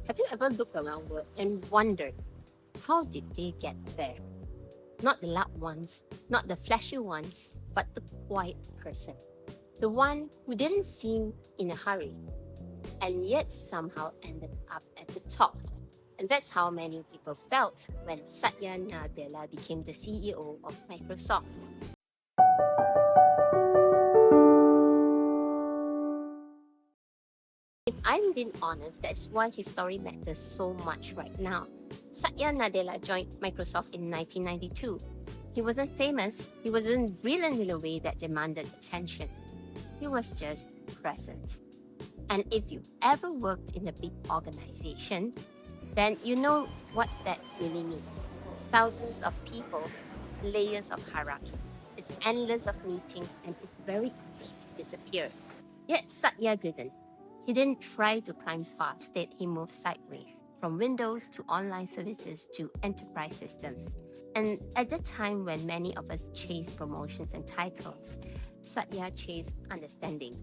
Have you ever looked around and wondered, how did they get there? Not the loud ones, not the flashy ones, but the quiet person. The one who didn't seem in a hurry and yet somehow ended up at the top. And that's how many people felt when Satya Nadella became the CEO of Microsoft. If I'm being honest, that's why his story matters so much right now. Satya Nadella joined Microsoft in 1992. He wasn't famous, he wasn't brilliant in a way that demanded attention. He was just present. And if you ever worked in a big organization, then you know what that really means. Thousands of people, layers of hierarchy. It's endless of meeting and it's very easy to disappear. Yet Satya didn't. He didn't try to climb fast, instead he moved sideways, from Windows to online services to enterprise systems. And at the time when many of us chase promotions and titles, Satya chased understanding.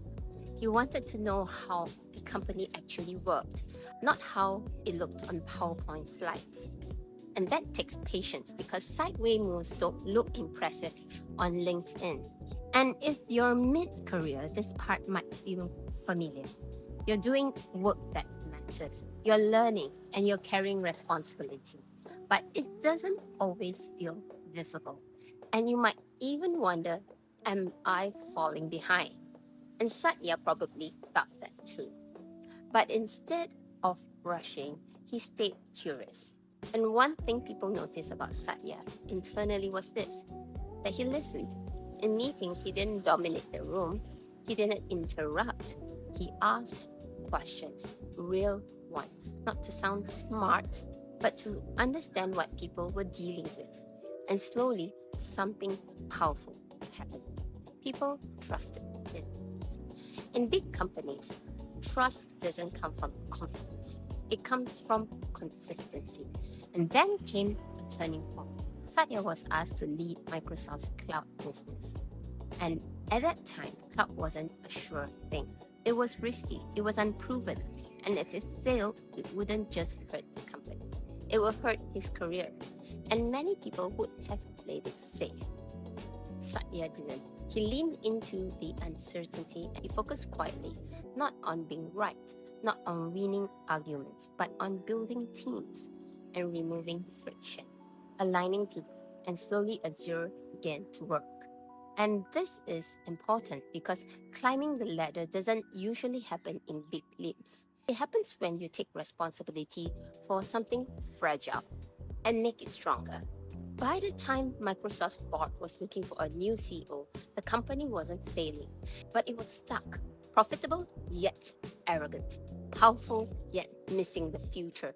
He wanted to know how the company actually worked, not how it looked on PowerPoint slides. And that takes patience because sideways moves don't look impressive on LinkedIn. And if you're mid-career, this part might feel familiar. You're doing work that matters. You're learning and you're carrying responsibility. But it doesn't always feel visible. And you might even wonder, am I falling behind? And Satya probably felt that too. But instead of rushing, he stayed curious. And one thing people noticed about Satya internally was this, that he listened. In meetings, he didn't dominate the room. He didn't interrupt. He asked questions, real ones, not to sound smart, but to understand what people were dealing with. And slowly, something powerful happened. People trusted him. In big companies, trust doesn't come from confidence. It comes from consistency. And then came a turning point. Satya was asked to lead Microsoft's cloud business. And at that time, cloud wasn't a sure thing. It was risky, it was unproven, and if it failed, it wouldn't just hurt the company. It would hurt his career. And many people would have played it safe. Satya didn't. He leaned into the uncertainty and he focused quietly, not on being right, not on winning arguments, but on building teams and removing friction, aligning people, and slowly Azure began to work. And this is important because climbing the ladder doesn't usually happen in big leaps. It happens when you take responsibility for something fragile and make it stronger. By the time Microsoft's board was looking for a new CEO, the company wasn't failing, but it was stuck. Profitable, yet arrogant. Powerful, yet missing the future.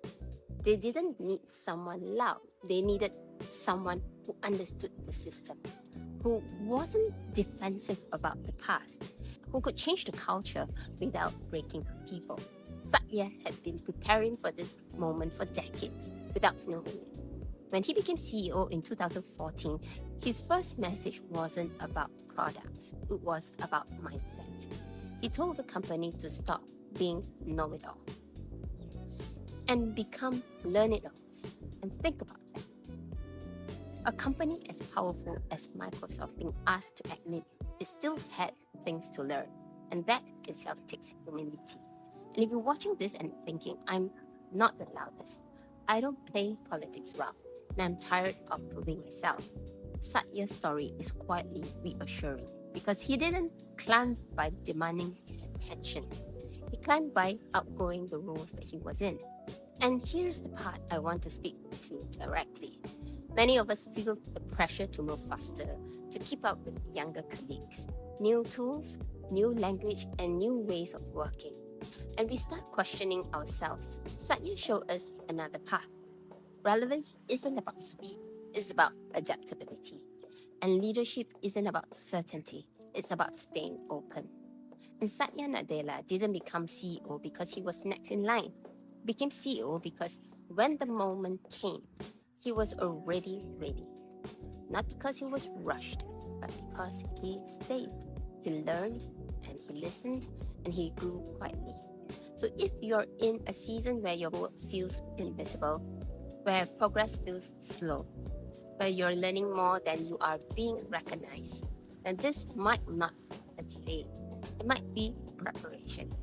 They didn't need someone loud. They needed someone who understood the system, who wasn't defensive about the past, who could change the culture without breaking people. Satya had been preparing for this moment for decades without knowing it. When he became CEO in 2014, his first message wasn't about products, it was about mindset. He told the company to stop being know-it-all and become learn-it-alls. And think about that. A company as powerful as Microsoft being asked to admit it still had things to learn, and that itself takes humility. And if you're watching this and thinking, I'm not the loudest, I don't play politics well, and I'm tired of proving myself, Satya's story is quietly reassuring because he didn't climb by demanding attention. He climbed by outgrowing the roles that he was in. And here's the part I want to speak to directly. Many of us feel the pressure to move faster, to keep up with younger colleagues. New tools, new language, and new ways of working. And we start questioning ourselves. Satya showed us another path. Relevance isn't about speed, it's about adaptability. And leadership isn't about certainty, it's about staying open. And Satya Nadella didn't become CEO because he was next in line. He became CEO because when the moment came, he was already ready. Not because he was rushed, but because he stayed. He learned and he listened and he grew quietly. So if you're in a season where your work feels invisible, where progress feels slow, where you're learning more than you are being recognized, then this might not be a delay. It might be preparation.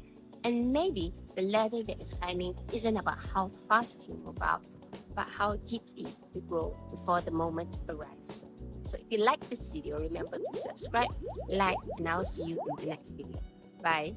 And maybe the ladder that you're climbing isn't about how fast you move out, but how deeply you grow before the moment arrives. So if you like this video, remember to subscribe, like, and I'll see you in the next video. Bye.